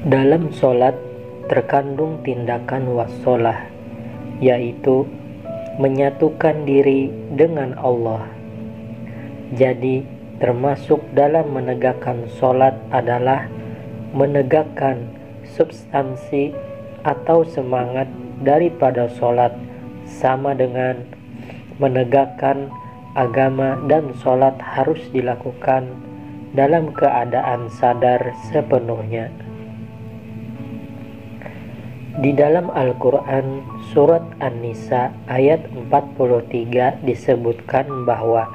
Dalam sholat terkandung tindakan wassalah, yaitu menyatukan diri dengan Allah. Jadi termasuk dalam menegakkan sholat adalah menegakkan substansi atau semangat daripada sholat, sama dengan menegakkan agama, dan sholat harus dilakukan dalam keadaan sadar sepenuhnya. Di dalam Al-Quran surat An-Nisa ayat 43 disebutkan bahwa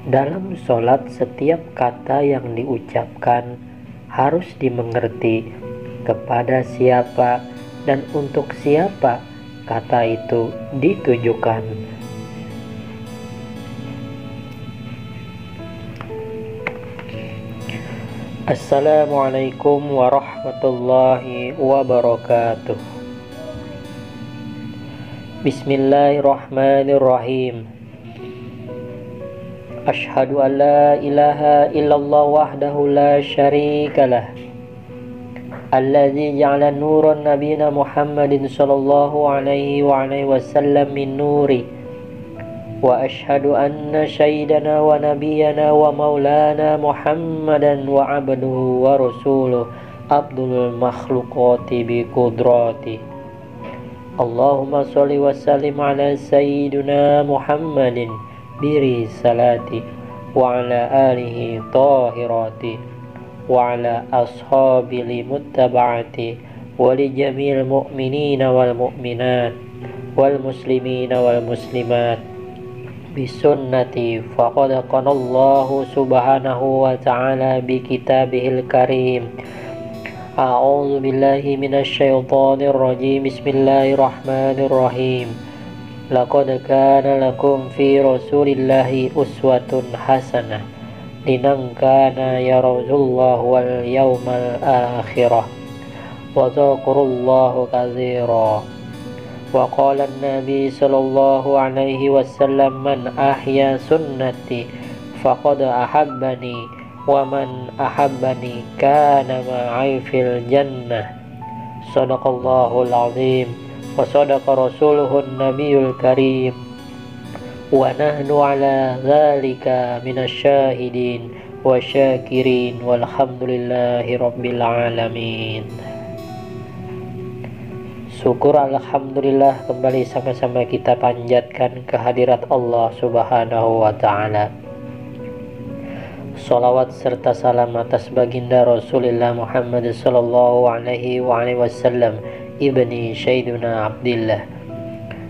dalam sholat setiap kata yang diucapkan harus dimengerti kepada siapa dan untuk siapa kata itu ditujukan. Assalamualaikum warahmatullahi wabarakatuh. Bismillahirrahmanirrahim. Asyhadu an la ilaha illallah wahdahu la syarikalah, alladzi ja'ala nuran nabiyina Muhammadin sallallahu alaihi wa alihi wasallam min nuri. Wa ashhadu anna sayyidana wa nabiyyana wa maulana Muhammadan wa abduhu wa rasuluh abdul makhluqati bi qudrati. Allahumma sholli wa sallim ala sayyidina Muhammadin bi risalati wa ala alihi tahirati wa ala ashabil muttaba'ati wa li jamil mu'minina wal mu'minat wal muslimina wal muslimat bisunnati faqad qanallahu subhanahu wa ta'ala bi kitabihil karim. A'udzu billahi minasy syaithanir rajim. Bismillahirrahmanirrahim. Laqad kana lakum fi rasulillahi uswatun hasanah liman kana yarjullaha wal yawmal akhirah wa dzakarallaha katsiran. Wa qala an-nabi sallallahu alaihi wasallam man ahya sunnati faqad ahabbani wa man ahabbani kana ma'i fil jannah. Shadaqallahul azim wa sadaqa rasuluhun nabiyul karim wa nahnu ala dzalika minasy syahidin wa syakirin walhamdulillahi rabbil alamin. Syukur alhamdulillah kembali sama-sama kita panjatkan kehadirat Allah subhanahu wa ta'ala. Salawat serta salam atas baginda Rasulullah Muhammad sallallahu alaihi wasallam ibni Sayyiduna Abdillah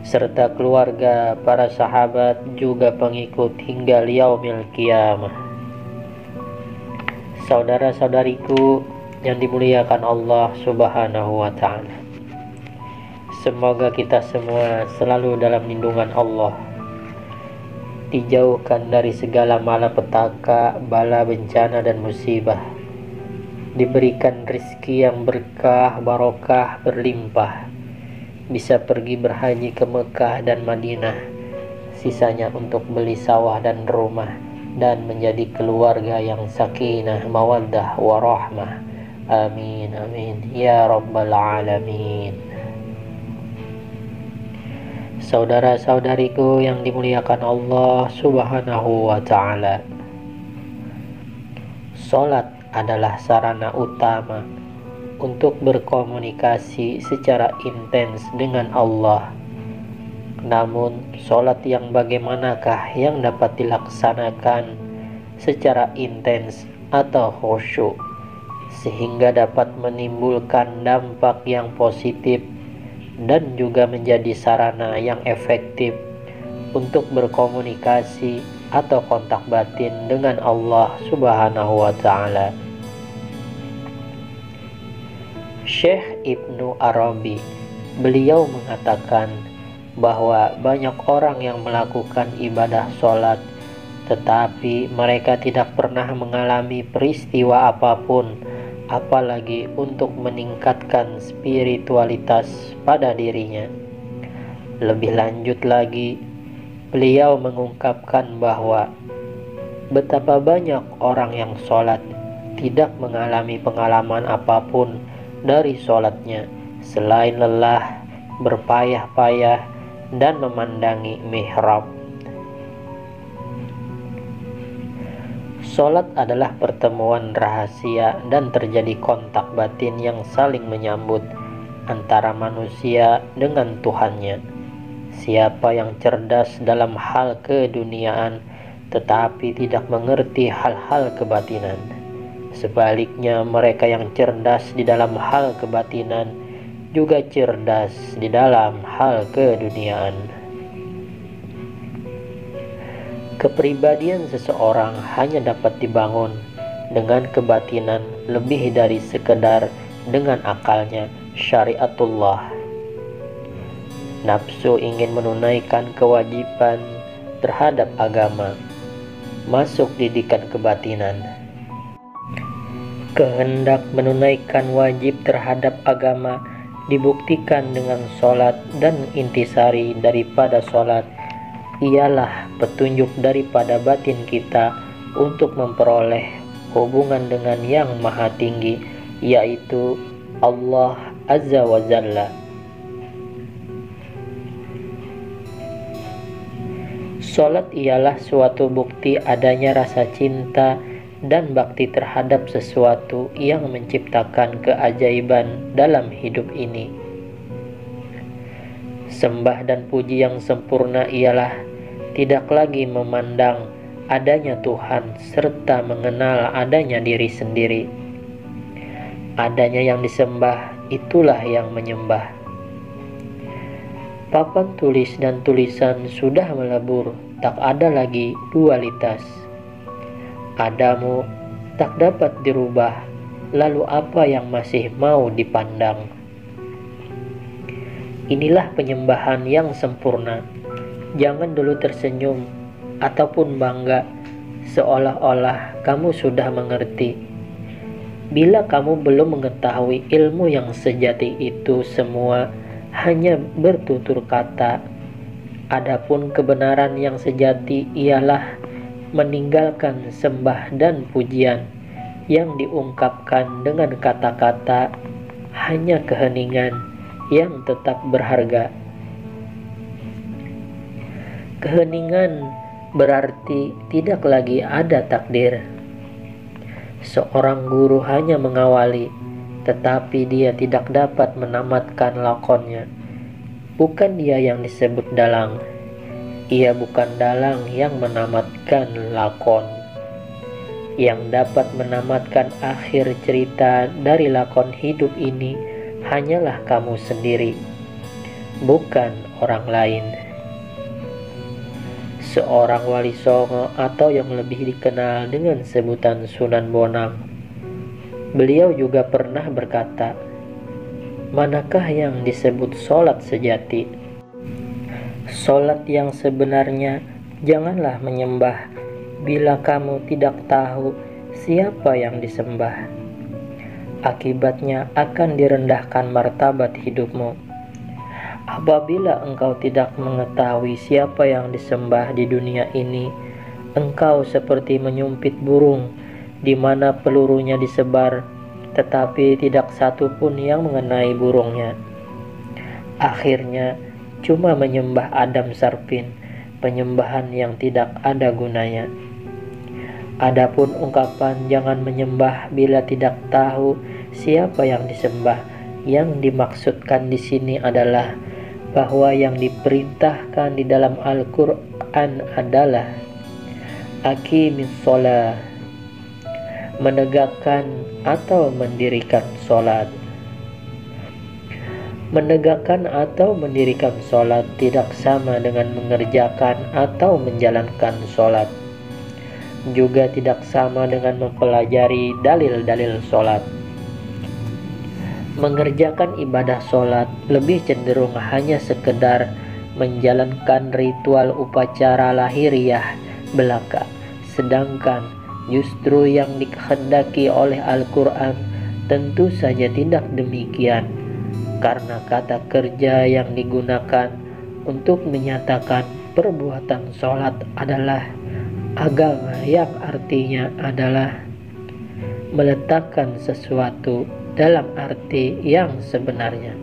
serta keluarga, para sahabat, juga pengikut hingga yaumil qiyamah. Saudara-saudariku yang dimuliakan Allah subhanahu wa ta'ala, semoga kita semua selalu dalam lindungan Allah, dijauhkan dari segala malapetaka, bala, bencana, dan musibah, diberikan rizki yang berkah, barokah, berlimpah, bisa pergi berhaji ke Mekah dan Madinah, sisanya untuk beli sawah dan rumah, dan menjadi keluarga yang sakinah, mawaddah, warahmah. Amin, amin, ya rabbal alamin. Saudara-saudariku yang dimuliakan Allah subhanahu wa ta'ala, sholat adalah sarana utama untuk berkomunikasi secara intens dengan Allah. Namun, sholat yang bagaimanakah yang dapat dilaksanakan secara intens atau khusyuk sehingga dapat menimbulkan dampak yang positif dan juga menjadi sarana yang efektif untuk berkomunikasi atau kontak batin dengan Allah subhanahu wa ta'ala? Syekh Ibnu Arabi, beliau mengatakan bahwa banyak orang yang melakukan ibadah sholat tetapi mereka tidak pernah mengalami peristiwa apapun, apalagi untuk meningkatkan spiritualitas pada dirinya. Lebih lanjut lagi, beliau mengungkapkan bahwa betapa banyak orang yang sholat tidak mengalami pengalaman apapun dari sholatnya selain lelah, berpayah-payah, dan memandangi mihrab. Sholat adalah pertemuan rahasia dan terjadi kontak batin yang saling menyambut antara manusia dengan Tuhannya. Siapa yang cerdas dalam hal keduniaan tetapi tidak mengerti hal-hal kebatinan. Sebaliknya, mereka yang cerdas di dalam hal kebatinan juga cerdas di dalam hal keduniaan. Kepribadian seseorang hanya dapat dibangun dengan kebatinan lebih dari sekedar dengan akalnya, syariatullah. Nafsu ingin menunaikan kewajiban terhadap agama, masuk didikan kebatinan. Kehendak menunaikan wajib terhadap agama dibuktikan dengan sholat, dan intisari daripada sholat ialah petunjuk daripada batin kita untuk memperoleh hubungan dengan yang maha tinggi, yaitu Allah Azza wa Jalla. Sholat ialah suatu bukti adanya rasa cinta dan bakti terhadap sesuatu yang menciptakan keajaiban dalam hidup ini. Sembah dan puji yang sempurna ialah tidak lagi memandang adanya Tuhan serta mengenal adanya diri sendiri. Adanya yang disembah, itulah yang menyembah. Papan tulis dan tulisan sudah melebur, tak ada lagi dualitas. Adamu tak dapat dirubah, lalu apa yang masih mau dipandang? Inilah penyembahan yang sempurna. Jangan dulu tersenyum ataupun bangga seolah-olah kamu sudah mengerti. Bila kamu belum mengetahui ilmu yang sejati itu semua hanya bertutur kata. Adapun kebenaran yang sejati ialah meninggalkan sembah dan pujian yang diungkapkan dengan kata-kata hanya keheningan yang tetap berharga. Keheningan berarti tidak lagi ada takdir. Seorang guru hanya mengawali, tetapi dia tidak dapat menamatkan lakonnya. Bukan dia yang disebut dalang. Ia bukan dalang yang menamatkan lakon. Yang dapat menamatkan akhir cerita dari lakon hidup ini hanyalah kamu sendiri, bukan orang lain. Seorang wali songo atau yang lebih dikenal dengan sebutan Sunan Bonang, beliau juga pernah berkata, manakah yang disebut sholat sejati? Sholat yang sebenarnya janganlah menyembah bila kamu tidak tahu siapa yang disembah. Akibatnya akan direndahkan martabat hidupmu. Apabila engkau tidak mengetahui siapa yang disembah di dunia ini, engkau seperti menyumpit burung di mana pelurunya disebar, tetapi tidak satu pun yang mengenai burungnya. Akhirnya cuma menyembah Adam Sarpin, penyembahan yang tidak ada gunanya. Adapun ungkapan jangan menyembah bila tidak tahu siapa yang disembah, yang dimaksudkan di sini adalah bahwa yang diperintahkan di dalam Al-Quran adalah aqimis sholat, menegakkan atau mendirikan sholat. Menegakkan atau mendirikan sholat tidak sama dengan mengerjakan atau menjalankan sholat. Juga tidak sama dengan mempelajari dalil-dalil sholat. Mengerjakan ibadah sholat lebih cenderung hanya sekedar menjalankan ritual upacara lahiriah belaka, sedangkan justru yang dikehendaki oleh Al-Quran tentu saja tidak demikian, karena kata kerja yang digunakan untuk menyatakan perbuatan sholat adalah agama, yang artinya adalah meletakkan sesuatu dalam arti yang sebenarnya.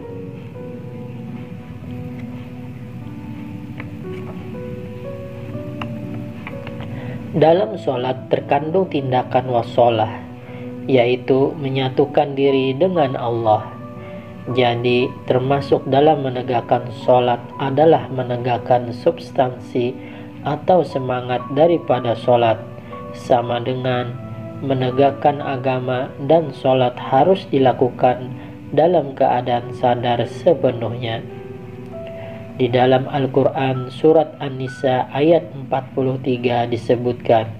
Dalam sholat terkandung tindakan wassalah, yaitu menyatukan diri dengan Allah. Jadi termasuk dalam menegakkan sholat adalah menegakkan substansi atau semangat daripada sholat, sama dengan menegakkan agama, dan sholat harus dilakukan dalam keadaan sadar sepenuhnya. Di dalam Al-Quran surat An-Nisa ayat 43 disebutkan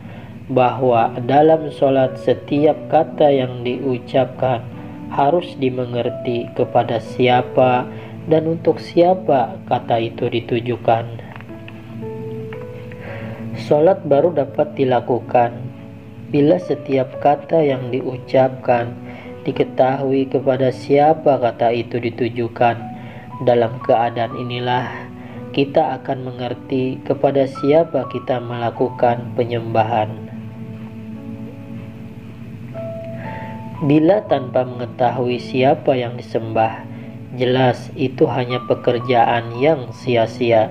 bahwa dalam sholat setiap kata yang diucapkan harus dimengerti kepada siapa dan untuk siapa kata itu ditujukan. Sholat baru dapat dilakukan bila setiap kata yang diucapkan diketahui kepada siapa kata itu ditujukan. Dalam keadaan inilah kita akan mengerti kepada siapa kita melakukan penyembahan. Bila tanpa mengetahui siapa yang disembah, jelas itu hanya pekerjaan yang sia-sia.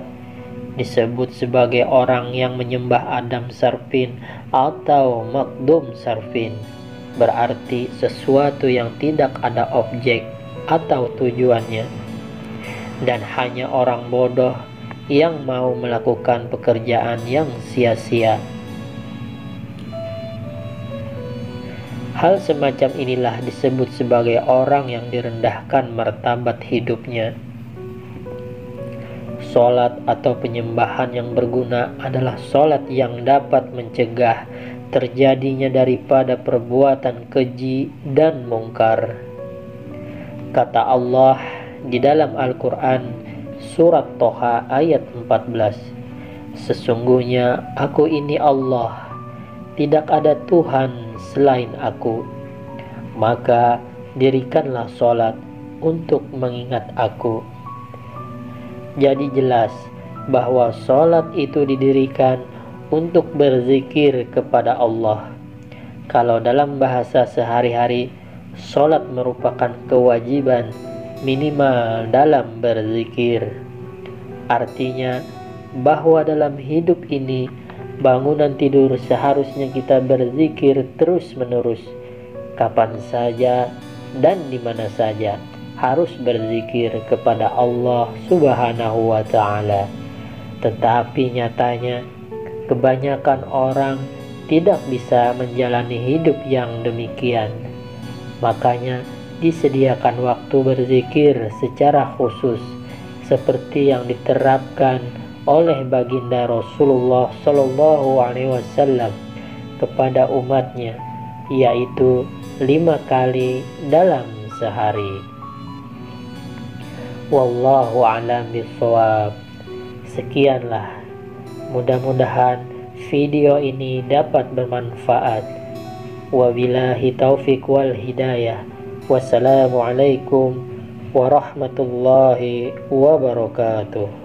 Disebut sebagai orang yang menyembah Adam Sarfin atau Makdum Sarfin, berarti sesuatu yang tidak ada objek atau tujuannya. Dan hanya orang bodoh yang mau melakukan pekerjaan yang sia-sia. Hal semacam inilah disebut sebagai orang yang direndahkan martabat hidupnya. Sholat atau penyembahan yang berguna adalah sholat yang dapat mencegah terjadinya daripada perbuatan keji dan mungkar. Kata Allah di dalam Al-Quran surat Toha ayat 14, sesungguhnya aku ini Allah, tidak ada Tuhan selain aku, maka dirikanlah sholat untuk mengingat aku. Jadi jelas bahwa sholat itu didirikan untuk berzikir kepada Allah. Kalau dalam bahasa sehari-hari, sholat merupakan kewajiban minimal dalam berzikir. Artinya bahwa dalam hidup ini, bangunan tidur seharusnya kita berzikir terus-menerus. Kapan saja dan di mana saja harus berzikir kepada Allah Subhanahu wa ta'ala. Tetapi nyatanya kebanyakan orang tidak bisa menjalani hidup yang demikian. Makanya disediakan waktu berzikir secara khusus seperti yang diterapkan oleh baginda Rasulullah Shallallahu Alaihi Wasallam kepada umatnya, yaitu 5 kali dalam sehari. Wallahu a'lam bishawab. Sekianlah, mudah-mudahan video ini dapat bermanfaat. Wabillahi taufiq wal hidayah. Wassalamualaikum warahmatullahi wabarakatuh.